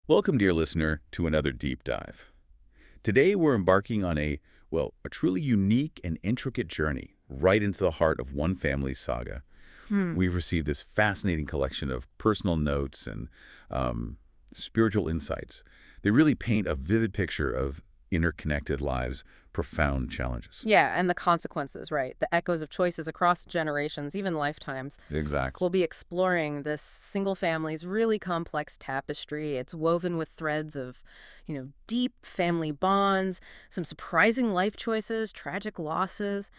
Welcome, dear listener, to another deep dive. Today we're embarking on a truly unique and intricate journey right into the heart of one family's saga. Hmm. We've received this fascinating collection of personal notes and spiritual insights. They really paint a vivid picture of interconnected lives, profound challenges. Yeah, and the consequences, right? The echoes of choices across generations, even lifetimes. Exactly. We'll be exploring this single family's really complex tapestry. It's woven with threads of, deep family bonds, some surprising life choices, tragic losses,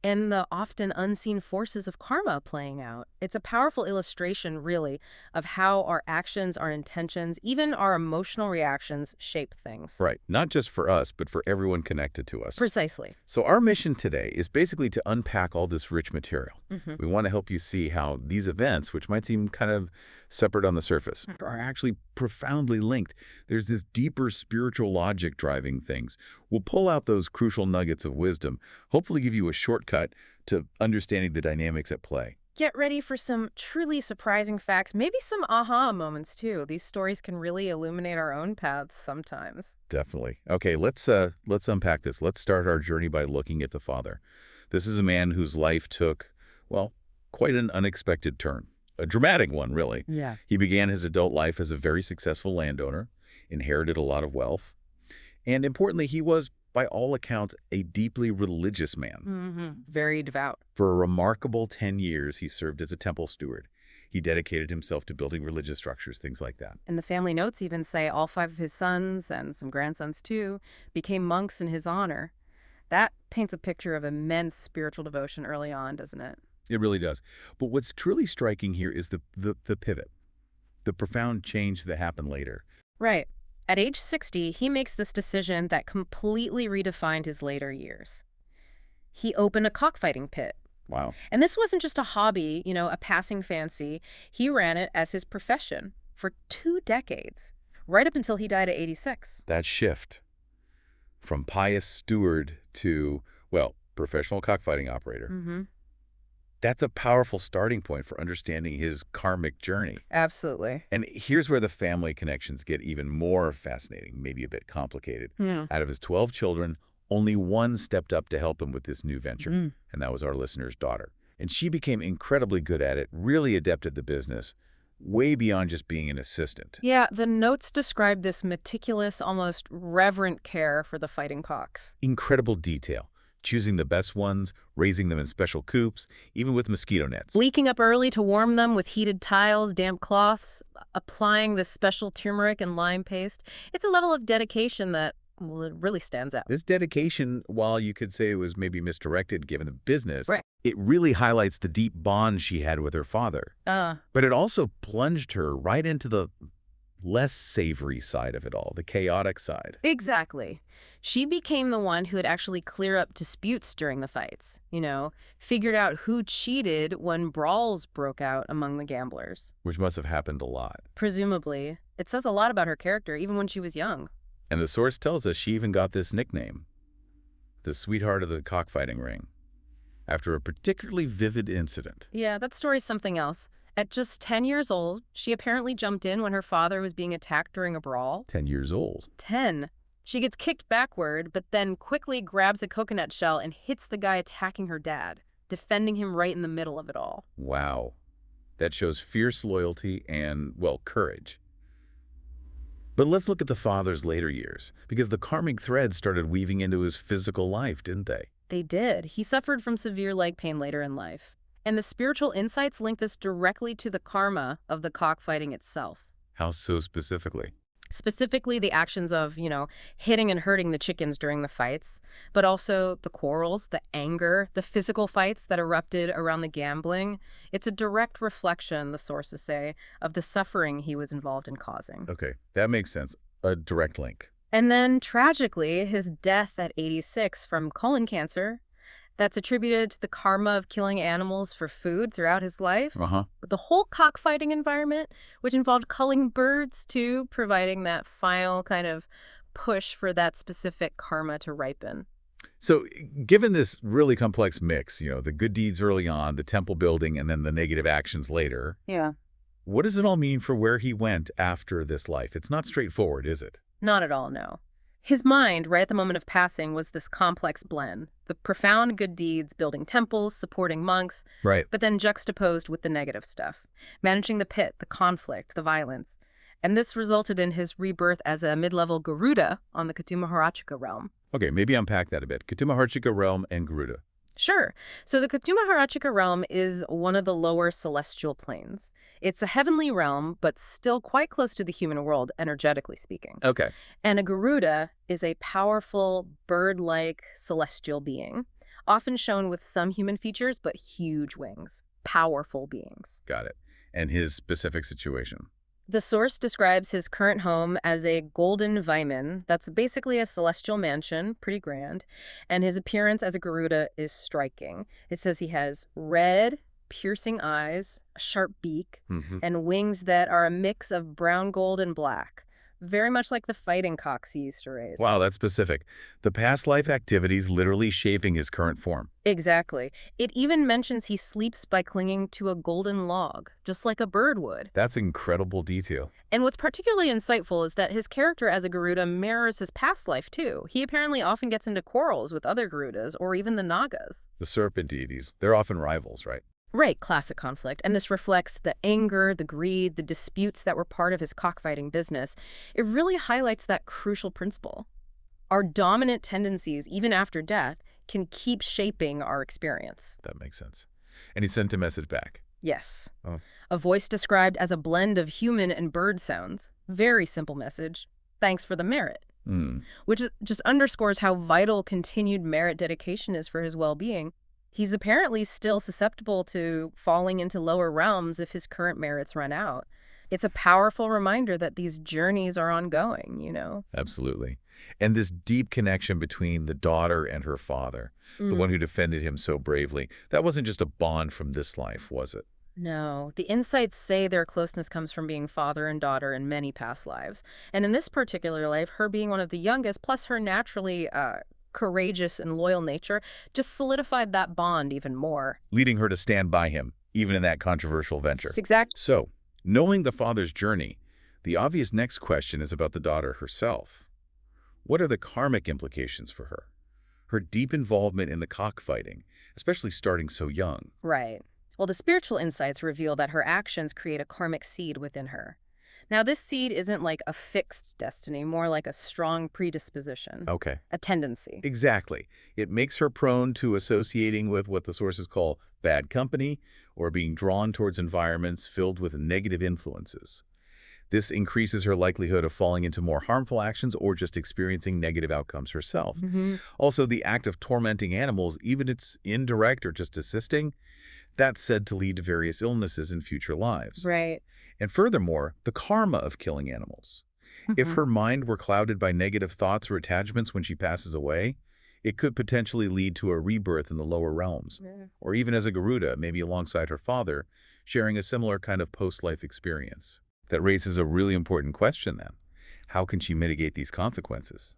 and the often unseen forces of karma playing out. It's a powerful illustration, really, of how our actions, our intentions, even our emotional reactions shape things. Right. Not just for us, but for everyone connected to us. Precisely. So our mission today is basically to unpack all this rich material. Hmm. We want to help you see how these events, which might seem kind of separate on the surface, are actually profoundly linked. There's this deeper spiritual logic driving things. We'll pull out those crucial nuggets of wisdom, hopefully give you a shortcut to understanding the dynamics at play. Get ready for some truly surprising facts, maybe some aha moments too. These stories can really illuminate our own paths sometimes. Definitely. Okay, let's unpack this. Let's start our journey by looking at the father. This is a man whose life took, well, quite an unexpected turn. A dramatic one, really. Yeah. He began his adult life as a very successful landowner, inherited a lot of wealth, and importantly, he was, by all accounts, a deeply religious man. Very devout. For a remarkable 10 years, he served as a temple steward. He dedicated himself to building religious structures, things like that. And the family notes even say all five of his sons, and some grandsons too, became monks in his honor. That paints a picture of immense spiritual devotion early on, doesn't it? It really does. But what's truly striking here is the pivot, the profound change that happened later. Right. At age 60, he makes this decision that completely redefined his later years. He opened a cockfighting pit. Wow. And this wasn't just a hobby, a passing fancy. He ran it as his profession for 2 decades, right up until he died at 86. That shift from pious steward to, well, professional cockfighting operator. Mm-hmm. That's a powerful starting point for understanding his karmic journey. Absolutely. And here's where the family connections get even more fascinating, maybe a bit complicated. Yeah. Out of his 12 children, only one stepped up to help him with this new venture, Mm. and that was our listener's daughter. And she became incredibly good at it, really adept at the business, way beyond just being an assistant. Yeah, the notes describe this meticulous, almost reverent care for the fighting cocks. Incredible detail, choosing the best ones, raising them in special coops, even with mosquito nets. Waking up early to warm them with heated tiles, damp cloths, applying this special turmeric and lime paste. It's a level of dedication that, well, it really stands out. This dedication, while you could say it was maybe misdirected given the business, Right. it really highlights the deep bond she had with her father. But it also plunged her right into the less savory side of it all, the chaotic side. Exactly. She became the one who would actually clear up disputes during the fights, figured out who cheated when brawls broke out among the gamblers. Which must have happened a lot. Presumably. It says a lot about her character, even when she was young. And the source tells us she even got this nickname, the sweetheart of the cockfighting ring, after a particularly vivid incident. Yeah, that story's something else. At just 10 years old, she apparently jumped in when her father was being attacked during a brawl. 10 years old. 10. She gets kicked backward, but then quickly grabs a coconut shell and hits the guy attacking her dad, defending him right in the middle of it all. Wow. That shows fierce loyalty and, well, courage. But let's look at the father's later years, because the karmic threads started weaving into his physical life, didn't they? They did. He suffered from severe leg pain later in life. And the spiritual insights link this directly to the karma of the cockfighting itself. How so specifically? Specifically, the actions of, hitting and hurting the chickens during the fights, but also the quarrels, the anger, the physical fights that erupted around the gambling. It's a direct reflection, the sources say, of the suffering he was involved in causing. Okay, that makes sense. A direct link. And then, tragically, his death at 86 from colon cancer, that's attributed to the karma of killing animals for food throughout his life. But the whole cockfighting environment, which involved culling birds too, providing that final kind of push for that specific karma to ripen. So given this really complex mix, the good deeds early on, the temple building, and then the negative actions later, Yeah. What does it all mean for where he went after this life? It's not straightforward, is it? Not at all, no. His mind, right at the moment of passing, was this complex blend. The profound good deeds, building temples, supporting monks, Right. but then juxtaposed with the negative stuff. Managing the pit, the conflict, the violence. And this resulted in his rebirth as a mid-level Garuda on the Kutumaharachika realm. Okay, maybe unpack that a bit. Kutumaharachika realm and Garuda. Sure. So the Kutumaharachika realm is one of the lower celestial planes. It's a heavenly realm, but still quite close to the human world, energetically speaking. Okay. And a Garuda is a powerful, bird-like celestial being, often shown with some human features, but huge wings. Powerful beings. Got it. And his specific situation. The source describes his current home as a golden vaiman. That's basically a celestial mansion, pretty grand. And his appearance as a Garuda is striking. It says he has red, piercing eyes, a sharp beak, and wings that are a mix of brown, gold, and black. Very much like the fighting cocks he used to raise. Wow, that's specific. The past life activities literally shaping his current form. Exactly. It even mentions he sleeps by clinging to a golden log, just like a bird would. That's incredible detail. And what's particularly insightful is that his character as a Garuda mirrors his past life, too. He apparently often gets into quarrels with other Garudas or even the Nagas. The serpent deities, they're often rivals, right? Right, classic conflict. And this reflects the anger, the greed, the disputes that were part of his cockfighting business. It really highlights that crucial principle. Our dominant tendencies, even after death, can keep shaping our experience. That makes sense. And he sent a message back. Yes. Oh. A voice described as a blend of human and bird sounds. Very simple message. Thanks for the merit. Which just underscores how vital continued merit dedication is for his well-being. He's apparently still susceptible to falling into lower realms if his current merits run out. It's a powerful reminder that these journeys are ongoing, you know? Absolutely. And this deep connection between the daughter and her father, the one who defended him so bravely, that wasn't just a bond from this life, was it? No. The insights say their closeness comes from being father and daughter in many past lives. And in this particular life, her being one of the youngest, plus her naturally courageous and loyal nature, just solidified that bond even more. Leading her to stand by him, even in that controversial venture. Exactly. So, knowing the father's journey, the obvious next question is about the daughter herself. What are the karmic implications for her? Her deep involvement in the cockfighting, especially starting so young. Right. Well, the spiritual insights reveal that her actions create a karmic seed within her. Now, this seed isn't like a fixed destiny, more like a strong predisposition. Okay. A tendency. Exactly. It makes her prone to associating with what the sources call bad company or being drawn towards environments filled with negative influences. This increases her likelihood of falling into more harmful actions or just experiencing negative outcomes herself. Also, the act of tormenting animals, even if it's indirect or just assisting, that's said to lead to various illnesses in future lives. Right. And furthermore, the karma of killing animals. If her mind were clouded by negative thoughts or attachments when she passes away, it could potentially lead to a rebirth in the lower realms, or even as a Garuda, maybe alongside her father, sharing a similar kind of post-life experience. That raises a really important question then. How can she mitigate these consequences?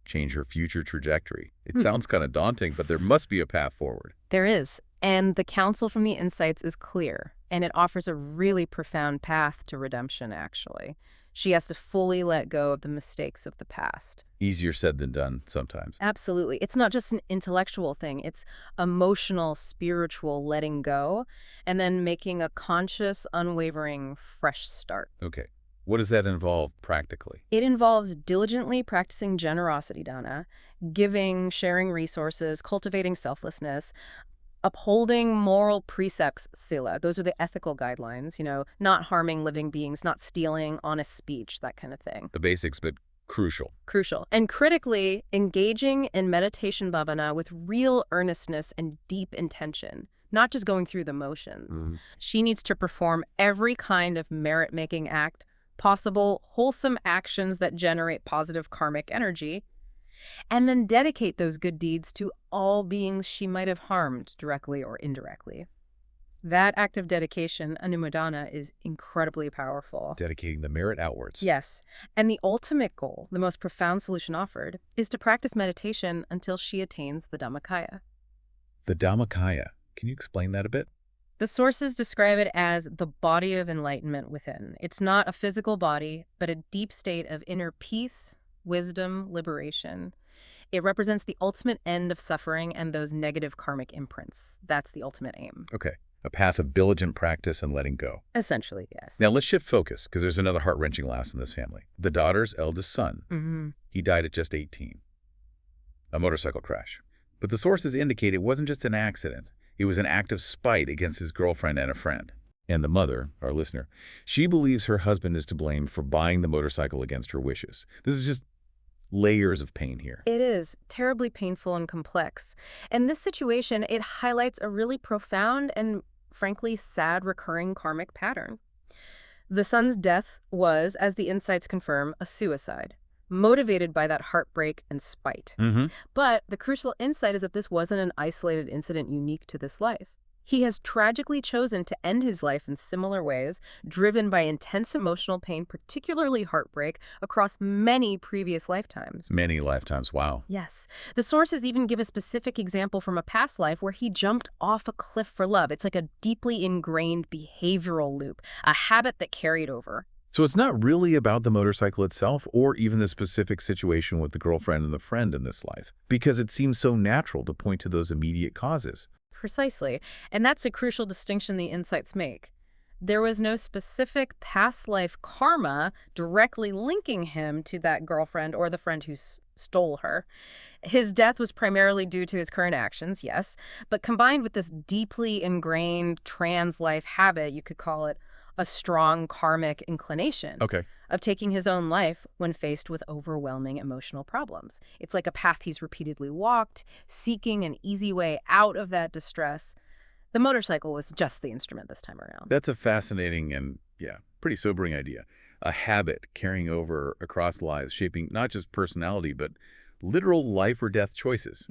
Change her future trajectory? It sounds kind of daunting, but there must be a path forward. There is. And the counsel from the insights is clear, and it offers a really profound path to redemption, actually. She has to fully let go of the mistakes of the past. Easier said than done sometimes. Absolutely. It's not just an intellectual thing. It's emotional, spiritual letting go, and then making a conscious, unwavering, fresh start. Okay. What does that involve practically? It involves diligently practicing generosity, Dana, giving, sharing resources, cultivating selflessness, upholding moral precepts, sila. Those are the ethical guidelines, you know, not harming living beings, not stealing, honest speech, that kind of thing. The basics, but crucial. Crucial. And critically, engaging in meditation bhavana with real earnestness and deep intention, not just going through the motions. She needs to perform every kind of merit-making act, possible wholesome actions that generate positive karmic energy, and then dedicate those good deeds to all beings she might have harmed directly or indirectly. That act of dedication, anumodana, is incredibly powerful. Dedicating the merit outwards. Yes. And the ultimate goal, the most profound solution offered, is to practice meditation until she attains the Dhammakaya. The Dhammakaya. Can you explain that a bit? The sources describe it as the body of enlightenment within. It's not a physical body, but a deep state of inner peace, wisdom, liberation. It represents the ultimate end of suffering and those negative karmic imprints. That's the ultimate aim. Okay, a path of diligent practice and letting go. Essentially, yes. Now let's shift focus, because there's another heart-wrenching loss in this family. The daughter's eldest son. He died at just 18. A motorcycle crash. But the sources indicate it wasn't just an accident. It was an act of spite against his girlfriend and a friend. And the mother, our listener, she believes her husband is to blame for buying the motorcycle against her wishes. This is just layers of pain here. It is terribly painful and complex. And this situation, it highlights a really profound and frankly sad recurring karmic pattern. The son's death was, as the insights confirm, a suicide, motivated by that heartbreak and spite. But the crucial insight is that this wasn't an isolated incident unique to this life. He has tragically chosen to end his life in similar ways, driven by intense emotional pain, particularly heartbreak, across many previous lifetimes. Many lifetimes, wow. Yes. The sources even give a specific example from a past life where he jumped off a cliff for love. It's like a deeply ingrained behavioral loop, a habit that carried over. So it's not really about the motorcycle itself or even the specific situation with the girlfriend and the friend in this life, because it seems so natural to point to those immediate causes. Precisely. And that's a crucial distinction the insights make. There was no specific past life karma directly linking him to that girlfriend or the friend who stole her. His death was primarily due to his current actions, yes, but combined with this deeply ingrained trans-life habit, you could call it a strong karmic inclination of taking his own life when faced with overwhelming emotional problems. It's like a path he's repeatedly walked, seeking an easy way out of that distress. The motorcycle was just the instrument this time around. That's a fascinating and, pretty sobering idea. A habit carrying over across lives, shaping not just personality, but literal life or death choices.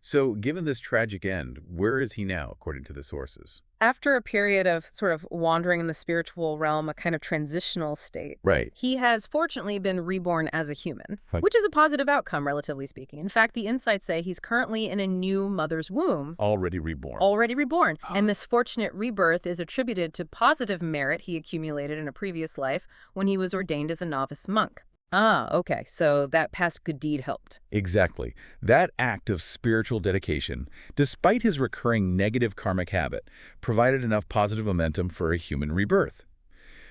So given this tragic end, where is he now, according to the sources? After a period of sort of wandering in the spiritual realm, a kind of transitional state, he has fortunately been reborn as a human, which is a positive outcome, relatively speaking. In fact, the insights say he's currently in a new mother's womb. Already reborn. Already reborn. And this fortunate rebirth is attributed to positive merit he accumulated in a previous life when he was ordained as a novice monk. Okay. So that past good deed helped. Exactly. That act of spiritual dedication, despite his recurring negative karmic habit, provided enough positive momentum for a human rebirth.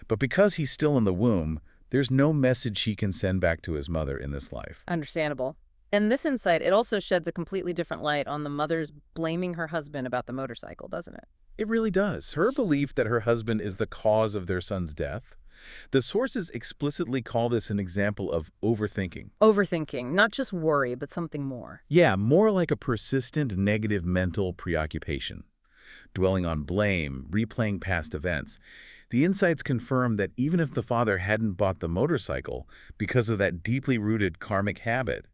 But because he's still in the womb, there's no message he can send back to his mother in this life. Understandable. And this insight, it also sheds a completely different light on the mother's blaming her husband about the motorcycle, doesn't it? It really does. Her belief that her husband is the cause of their son's death. The sources explicitly call this an example of overthinking. Overthinking, not just worry, but something more. Yeah, more like a persistent negative mental preoccupation. Dwelling on blame, replaying past events. The insights confirm that even if the father hadn't bought the motorcycle because of that deeply rooted karmic habit,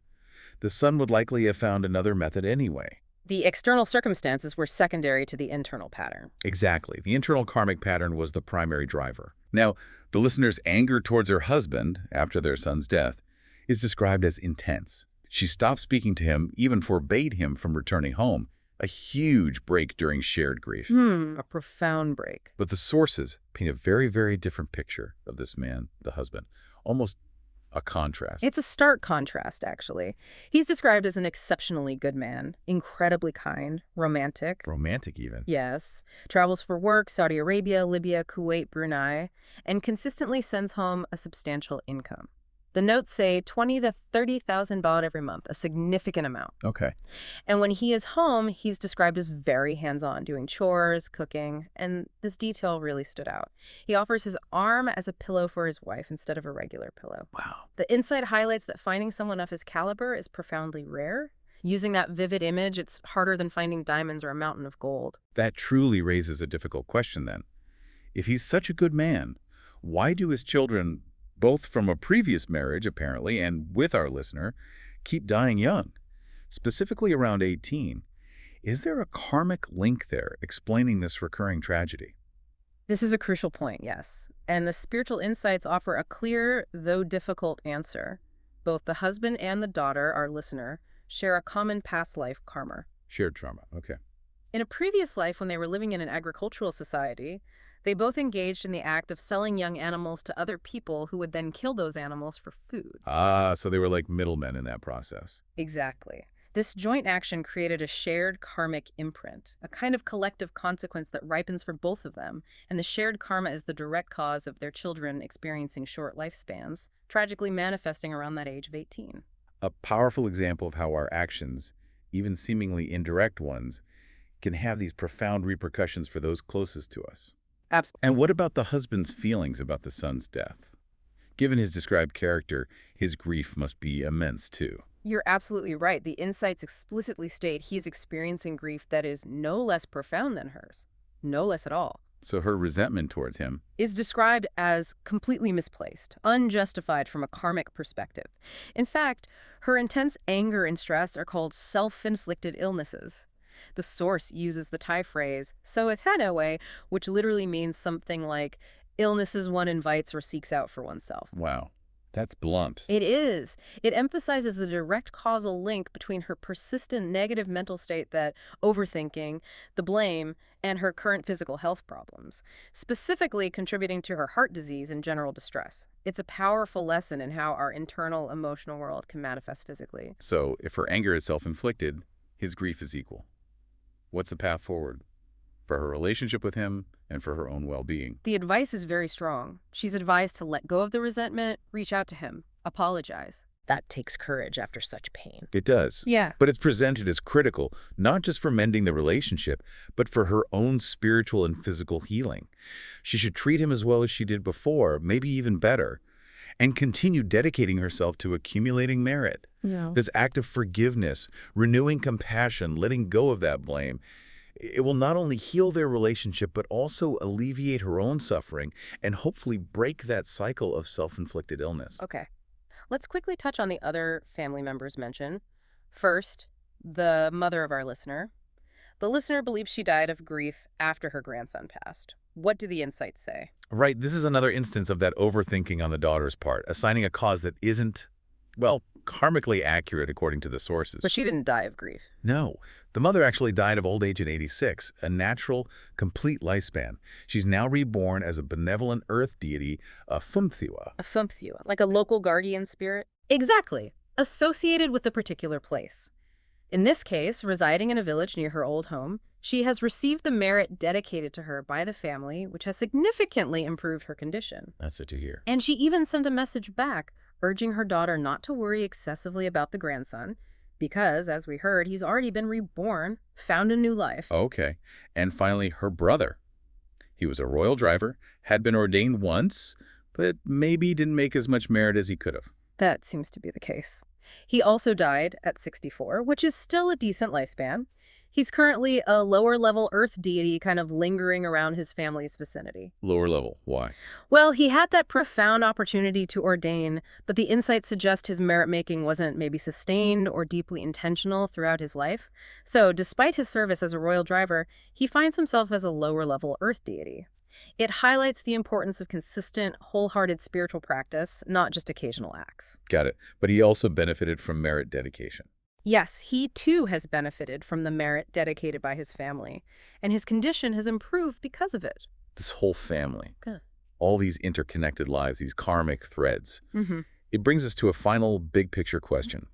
the son would likely have found another method anyway. The external circumstances were secondary to the internal pattern. Exactly. The internal karmic pattern was the primary driver. Now, the listener's anger towards her husband after their son's death is described as intense. She stopped speaking to him, even forbade him from returning home. A huge break during shared grief. A profound break. But the sources paint a very, very different picture of this man, the husband. Almost a contrast. It's a stark contrast, actually. He's described as an exceptionally good man, incredibly kind, romantic. Romantic, even. Yes. Travels for work, Saudi Arabia, Libya, Kuwait, Brunei, and consistently sends home a substantial income. The notes say 20 to 30,000 baht every month, a significant amount. Okay. And when he is home, he's described as very hands-on, doing chores, cooking, and this detail really stood out. He offers his arm as a pillow for his wife instead of a regular pillow. Wow. The insight highlights that finding someone of his caliber is profoundly rare. Using that vivid image, it's harder than finding diamonds or a mountain of gold. That truly raises a difficult question then. If he's such a good man, why do his children, both from a previous marriage, apparently, and with our listener, keep dying young, specifically around 18? Is there a karmic link there explaining this recurring tragedy? This is a crucial point, yes. And the spiritual insights offer a clear, though difficult, answer. Both the husband and the daughter, our listener, share a common past life karma. Shared trauma, okay. In a previous life, when they were living in an agricultural society, they both engaged in the act of selling young animals to other people who would then kill those animals for food. Ah, so they were like middlemen in that process. Exactly. This joint action created a shared karmic imprint, a kind of collective consequence that ripens for both of them, and the shared karma is the direct cause of their children experiencing short lifespans, tragically manifesting around that age of 18. A powerful example of how our actions, even seemingly indirect ones, can have these profound repercussions for those closest to us. Absolutely. And what about the husband's feelings about the son's death? Given his described character, his grief must be immense too. You're absolutely right. The insights explicitly state he's experiencing grief that is no less profound than hers. No less at all. So her resentment towards him, Is described as completely misplaced, unjustified from a karmic perspective. In fact, her intense anger and stress are called self-inflicted illnesses. The source uses the Thai phrase, so way, which literally means something like illnesses one invites or seeks out for oneself. wow, that's blunt. It is. It emphasizes the direct causal link between her persistent negative mental state, that overthinking, the blame, and her current physical health problems, specifically contributing to her heart disease and general distress. It's a powerful lesson in how our internal emotional world can manifest physically. So if her anger is self-inflicted, his grief is equal. What's the path forward? For her relationship with him and for her own well-being. The advice is very strong. She's advised to let go of the resentment, reach out to him, apologize. That takes courage after such pain. It does. Yeah. But it's presented as critical, not just for mending the relationship, but for her own spiritual and physical healing. She should treat him as well as she did before, maybe even better, and continue dedicating herself to accumulating merit. Yeah. This act of forgiveness, renewing compassion, letting go of that blame, it will not only heal their relationship, but also alleviate her own suffering and hopefully break that cycle of self-inflicted illness. Okay. Let's quickly touch on the other family members mentioned. First, the mother of our listener. The listener believes she died of grief after her grandson passed. What do the insights say? Right, this is another instance of that overthinking on the daughter's part, assigning a cause that isn't, well, karmically accurate according to the sources. But she didn't die of grief. No, the mother actually died of old age at 86, a natural, complete lifespan. She's now reborn as a benevolent earth deity, a Fumthiwa. A Thumpthua, like a local guardian spirit? Exactly. Associated with a particular place. In this case, residing in a village near her old home, she has received the merit dedicated to her by the family, which has significantly improved her condition. That's it to hear. And she even sent a message back, urging her daughter not to worry excessively about the grandson, because, as we heard, he's already been reborn, found a new life. Okay. And finally, her brother. He was a royal driver, had been ordained once, but maybe didn't make as much merit as he could have. That seems to be the case. He also died at 64, which is still a decent lifespan. He's currently a lower-level earth deity kind of lingering around his family's vicinity. Lower level. Why? Well, he had that profound opportunity to ordain, but the insights suggest his merit-making wasn't maybe sustained or deeply intentional throughout his life. So, despite his service as a royal driver, he finds himself as a lower-level earth deity. It highlights the importance of consistent, wholehearted spiritual practice, not just occasional acts. Got it. But he also benefited from merit dedication. Yes, he too has benefited from the merit dedicated by his family, and his condition has improved because of it. This whole family. Good. All these interconnected lives, these karmic threads. Mm-hmm. It brings us to a final big picture question.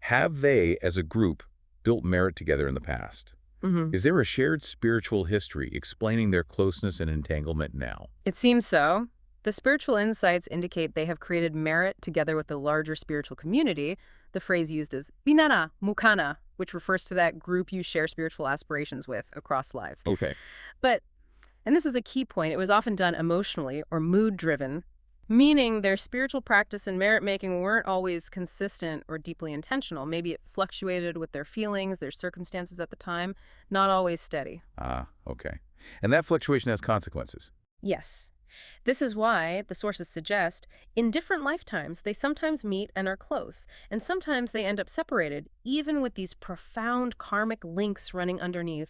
Have they, as a group, built merit together in the past? Mm-hmm. Is there a shared spiritual history explaining their closeness and entanglement now? It seems so. The spiritual insights indicate they have created merit together with the larger spiritual community. The phrase used is Vinana Mukana, which refers to that group you share spiritual aspirations with across lives. Okay. But, and this is a key point, it was often done emotionally or mood-driven, meaning their spiritual practice and merit-making weren't always consistent or deeply intentional. Maybe it fluctuated with their feelings, their circumstances at the time, not always steady. Ah, okay. And that fluctuation has consequences. Yes. This is why, the sources suggest, in different lifetimes, they sometimes meet and are close, and sometimes they end up separated, even with these profound karmic links running underneath.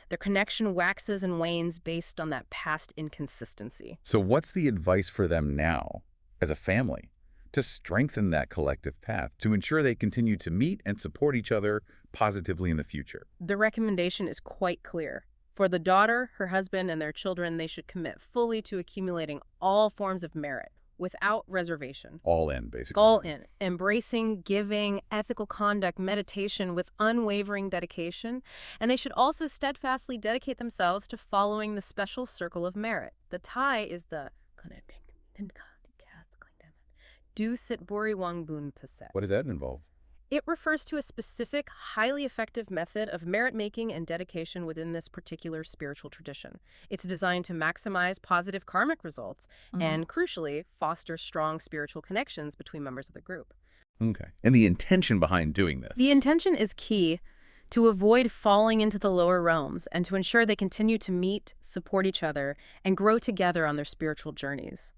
Their connection waxes and wanes based on that past inconsistency. So what's the advice for them now, as a family, to strengthen that collective path, to ensure they continue to meet and support each other positively in the future. The recommendation is quite clear. For the daughter, her husband, and their children, they should commit fully to accumulating all forms of merit, without reservation. All in, basically. All in. Embracing, giving, ethical conduct, meditation with unwavering dedication. And they should also steadfastly dedicate themselves to following the special circle of merit. The Thai is the Du Sit Buri Wang Bun Paset. What does that involve? It refers to a specific, highly effective method of merit-making and dedication within this particular spiritual tradition. It's designed to maximize positive karmic results and, crucially, foster strong spiritual connections between members of the group. Okay. And the intention behind doing this? The intention is key: to avoid falling into the lower realms and to ensure they continue to meet, support each other, and grow together on their spiritual journeys,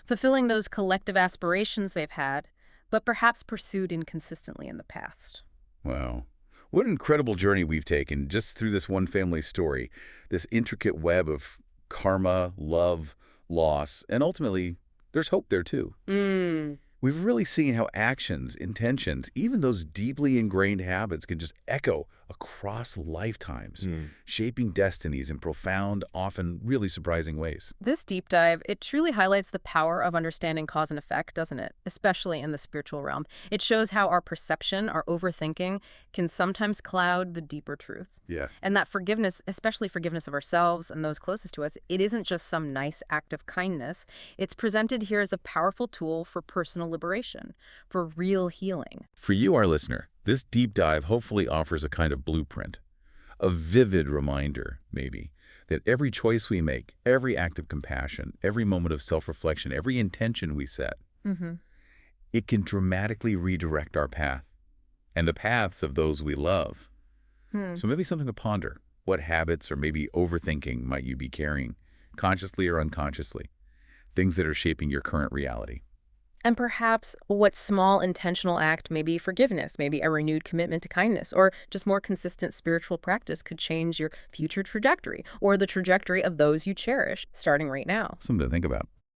fulfilling those collective aspirations they've had, but perhaps pursued inconsistently in the past. Wow. What an incredible journey we've taken just through this one family story, this intricate web of karma, love, loss, and ultimately, there's hope there too. We've really seen how actions, intentions, even those deeply ingrained habits can just echo across lifetimes, shaping destinies in profound, often really surprising ways. This deep dive, it truly highlights the power of understanding cause and effect, doesn't it? Especially in the spiritual realm. It shows how our perception, our overthinking, can sometimes cloud the deeper truth. Yeah. And that forgiveness, especially forgiveness of ourselves and those closest to us, it isn't just some nice act of kindness. It's presented here as a powerful tool for personal liberation, for real healing. For you, our listener, this deep dive hopefully offers a kind of blueprint, a vivid reminder, maybe, that every choice we make, every act of compassion, every moment of self-reflection, every intention we set, it can dramatically redirect our path and the paths of those we love. So maybe something to ponder. What habits or maybe overthinking might you be carrying, consciously or unconsciously? Things that are shaping your current reality. And perhaps what small intentional act, maybe forgiveness, maybe a renewed commitment to kindness, or just more consistent spiritual practice could change your future trajectory or the trajectory of those you cherish, starting right now. Something to think about.